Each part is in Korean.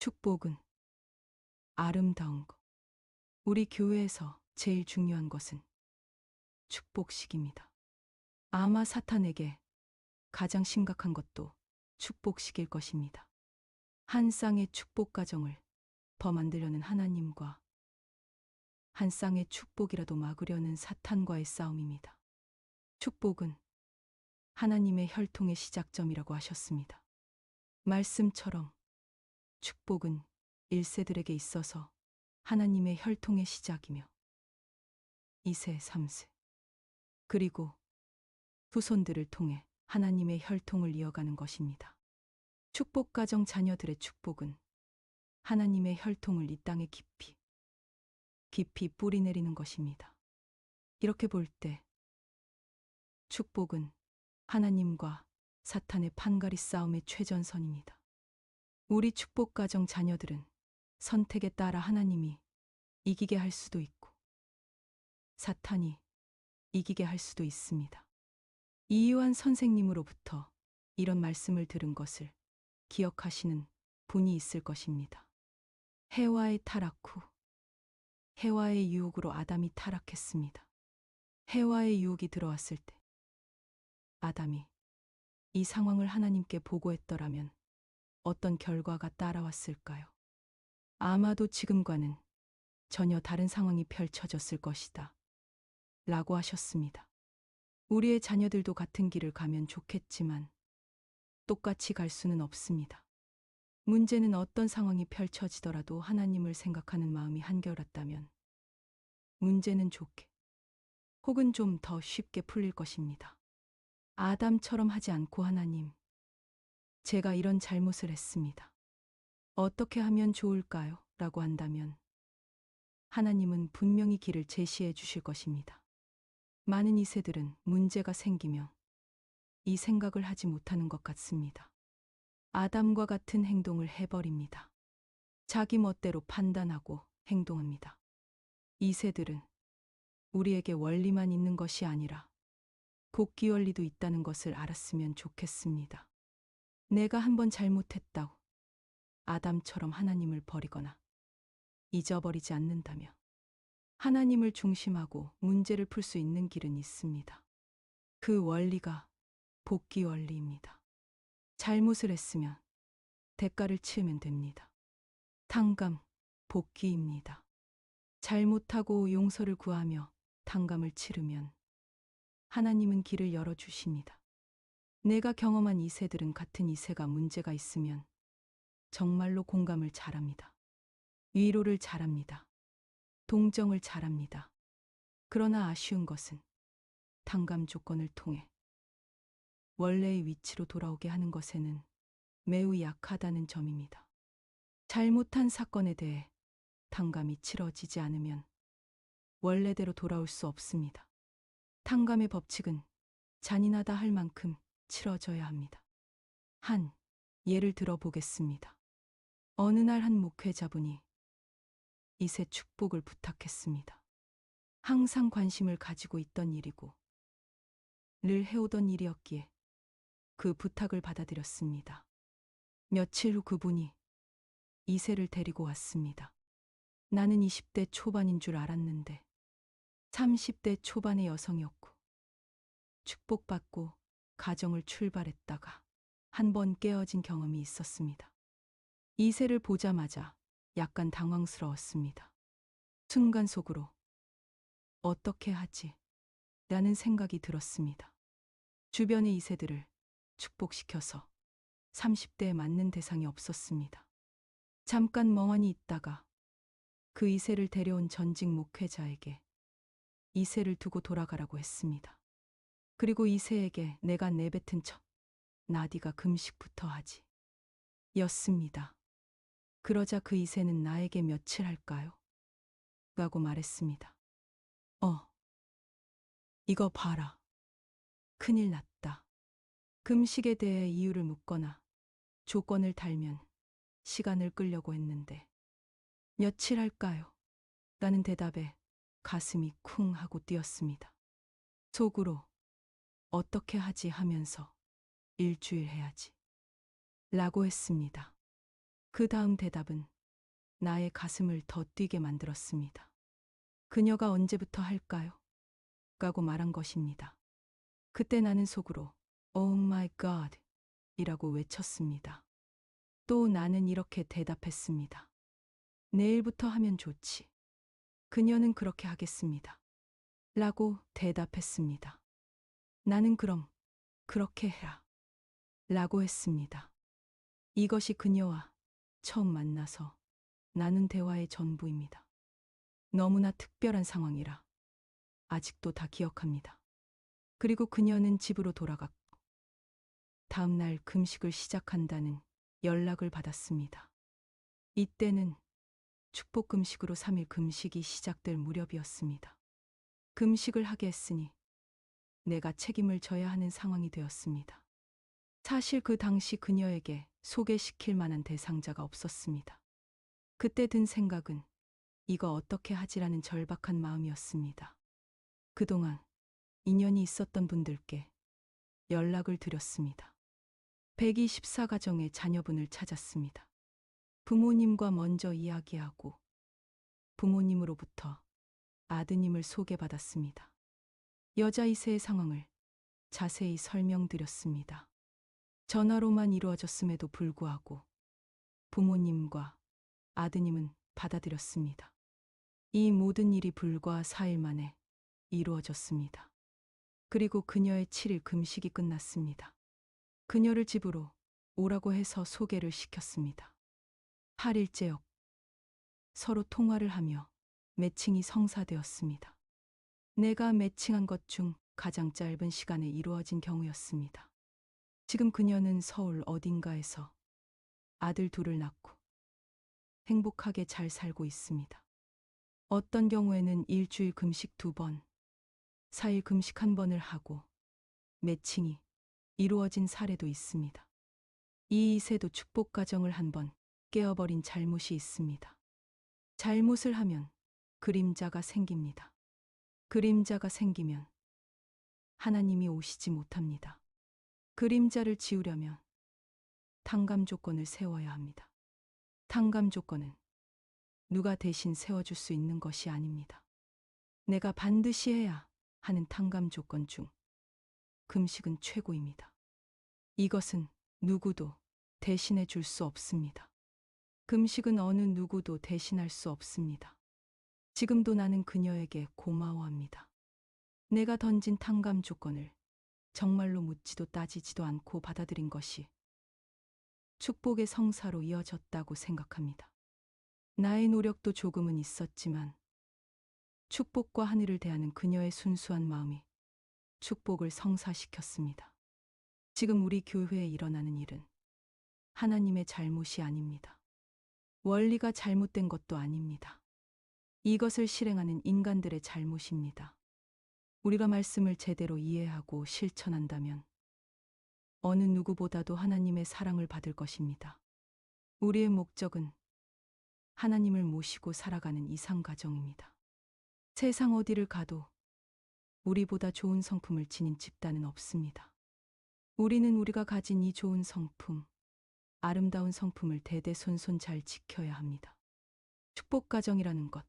축복은 아름다운 것. 우리 교회에서 제일 중요한 것은 축복식입니다. 아마 사탄에게 가장 심각한 것도 축복식일 것입니다. 한 쌍의 축복 가정을 더 만들려는 하나님과 한 쌍의 축복이라도 막으려는 사탄과의 싸움입니다. 축복은 하나님의 혈통의 시작점이라고 하셨습니다. 말씀처럼 축복은 1세들에게 있어서 하나님의 혈통의 시작이며 2세, 3세, 그리고 후손들을 통해 하나님의 혈통을 이어가는 것입니다. 축복가정 자녀들의 축복은 하나님의 혈통을 이 땅에 깊이, 깊이 뿌리내리는 것입니다. 이렇게 볼 때 축복은 하나님과 사탄의 판가리 싸움의 최전선입니다. 우리 축복가정 자녀들은 선택에 따라 하나님이 이기게 할 수도 있고 사탄이 이기게 할 수도 있습니다. 이유한 선생님으로부터 이런 말씀을 들은 것을 기억하시는 분이 있을 것입니다. 해와의 타락 후 해와의 유혹으로 아담이 타락했습니다. 해와의 유혹이 들어왔을 때 아담이 이 상황을 하나님께 보고했더라면 어떤 결과가 따라왔을까요? 아마도 지금과는 전혀 다른 상황이 펼쳐졌을 것이다. 라고 하셨습니다. 우리의 자녀들도 같은 길을 가면 좋겠지만 똑같이 갈 수는 없습니다. 문제는 어떤 상황이 펼쳐지더라도 하나님을 생각하는 마음이 한결같다면 문제는 좋게 혹은 좀 더 쉽게 풀릴 것입니다. 아담처럼 하지 않고 하나님, 제가 이런 잘못을 했습니다. 어떻게 하면 좋을까요? 라고 한다면 하나님은 분명히 길을 제시해 주실 것입니다. 많은 2세들은 문제가 생기며 이 생각을 하지 못하는 것 같습니다. 아담과 같은 행동을 해버립니다. 자기 멋대로 판단하고 행동합니다. 2세들은 우리에게 원리만 있는 것이 아니라 복귀 원리도 있다는 것을 알았으면 좋겠습니다. 내가 한번 잘못했다고 아담처럼 하나님을 버리거나 잊어버리지 않는다며 하나님을 중심하고 문제를 풀 수 있는 길은 있습니다. 그 원리가 복귀 원리입니다. 잘못을 했으면 대가를 치르면 됩니다. 탕감, 복귀입니다. 잘못하고 용서를 구하며 탕감을 치르면 하나님은 길을 열어주십니다. 내가 경험한 2세들은 같은 2세가 문제가 있으면 정말로 공감을 잘합니다. 위로를 잘합니다. 동정을 잘합니다. 그러나 아쉬운 것은 탕감 조건을 통해 원래의 위치로 돌아오게 하는 것에는 매우 약하다는 점입니다. 잘못한 사건에 대해 탕감이 치러지지 않으면 원래대로 돌아올 수 없습니다. 탕감의 법칙은 잔인하다 할 만큼 치러져야 합니다. 한 예를 들어 보겠습니다. 어느 날 한 목회자분이 2세 축복을 부탁했습니다. 항상 관심을 가지고 있던 일이고 늘 해오던 일이었기에 그 부탁을 받아들였습니다. 며칠 후 그분이 2세를 데리고 왔습니다. 나는 20대 초반인 줄 알았는데 30대 초반의 여성이었고 축복받고 가정을 출발했다가 한 번 깨어진 경험이 있었습니다. 2세를 보자마자 약간 당황스러웠습니다. 순간 속으로 어떻게 하지? 라는 생각이 들었습니다. 주변의 2세들을 축복시켜서 30대에 맞는 대상이 없었습니다. 잠깐 멍하니 있다가 그 2세를 데려온 전직 목회자에게 2세를 두고 돌아가라고 했습니다. 그리고 2세에게 내가 내뱉은 첫 나디가 금식부터 하지 였습니다. 그러자 그 2세는 나에게 며칠 할까요? 라고 말했습니다. 이거 봐라. 큰일 났다. 금식에 대해 이유를 묻거나 조건을 달면 시간을 끌려고 했는데 며칠 할까요? 라는 대답에 가슴이 쿵 하고 뛰었습니다. 속으로 어떻게 하지 하면서 일주일 해야지 라고 했습니다. 그 다음 대답은 나의 가슴을 더 뛰게 만들었습니다. 그녀가 언제부터 할까요? 라고 말한 것입니다. 그때 나는 속으로 Oh my God 이라고 외쳤습니다. 또 나는 이렇게 대답했습니다. 내일부터 하면 좋지. 그녀는 그렇게 하겠습니다. 라고 대답했습니다. 나는 그럼 그렇게 해라. 라고 했습니다. 이것이 그녀와 처음 만나서 나눈 대화의 전부입니다. 너무나 특별한 상황이라 아직도 다 기억합니다. 그리고 그녀는 집으로 돌아갔고 다음 날 금식을 시작한다는 연락을 받았습니다. 이때는 축복 금식으로 3일 금식이 시작될 무렵이었습니다. 금식을 하게 했으니 내가 책임을 져야 하는 상황이 되었습니다. 사실 그 당시 그녀에게 소개시킬 만한 대상자가 없었습니다. 그때 든 생각은 이거 어떻게 하지라는 절박한 마음이었습니다. 그동안 인연이 있었던 분들께 연락을 드렸습니다. 124가정의 자녀분을 찾았습니다. 부모님과 먼저 이야기하고 부모님으로부터 아드님을 소개받았습니다. 여자 2세의 상황을 자세히 설명드렸습니다. 전화로만 이루어졌음에도 불구하고 부모님과 아드님은 받아들였습니다. 이 모든 일이 불과 4일 만에 이루어졌습니다. 그리고 그녀의 7일 금식이 끝났습니다. 그녀를 집으로 오라고 해서 소개를 시켰습니다. 8일째였고 서로 통화를 하며 매칭이 성사되었습니다. 내가 매칭한 것 중 가장 짧은 시간에 이루어진 경우였습니다. 지금 그녀는 서울 어딘가에서 아들 둘을 낳고 행복하게 잘 살고 있습니다. 어떤 경우에는 일주일 금식 2번, 4일 금식 1번을 하고 매칭이 이루어진 사례도 있습니다. 이 2세도 축복 가정을 1번 깨어버린 잘못이 있습니다. 잘못을 하면 그림자가 생깁니다. 그림자가 생기면 하나님이 오시지 못합니다. 그림자를 지우려면 탕감 조건을 세워야 합니다. 탕감 조건은 누가 대신 세워줄 수 있는 것이 아닙니다. 내가 반드시 해야 하는 탕감 조건 중 금식은 최고입니다. 이것은 누구도 대신해 줄 수 없습니다. 금식은 어느 누구도 대신할 수 없습니다. 지금도 나는 그녀에게 고마워합니다. 내가 던진 탕감 조건을 정말로 묻지도 따지지도 않고 받아들인 것이 축복의 성사로 이어졌다고 생각합니다. 나의 노력도 조금은 있었지만 축복과 하늘을 대하는 그녀의 순수한 마음이 축복을 성사시켰습니다. 지금 우리 교회에 일어나는 일은 하나님의 잘못이 아닙니다. 원리가 잘못된 것도 아닙니다. 이것을 실행하는 인간들의 잘못입니다. 우리가 말씀을 제대로 이해하고 실천한다면 어느 누구보다도 하나님의 사랑을 받을 것입니다. 우리의 목적은 하나님을 모시고 살아가는 이상가정입니다. 세상 어디를 가도 우리보다 좋은 성품을 지닌 집단은 없습니다. 우리는 우리가 가진 이 좋은 성품, 아름다운 성품을 대대손손 잘 지켜야 합니다. 축복가정이라는 것,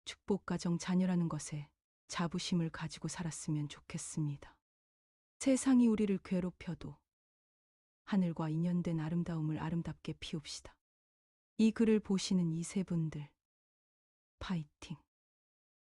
축복가정 자녀라는 것에 자부심을 가지고 살았으면 좋겠습니다. 세상이 우리를 괴롭혀도 하늘과 인연된 아름다움을 아름답게 피웁시다. 이 글을 보시는 이 세 분들, 파이팅!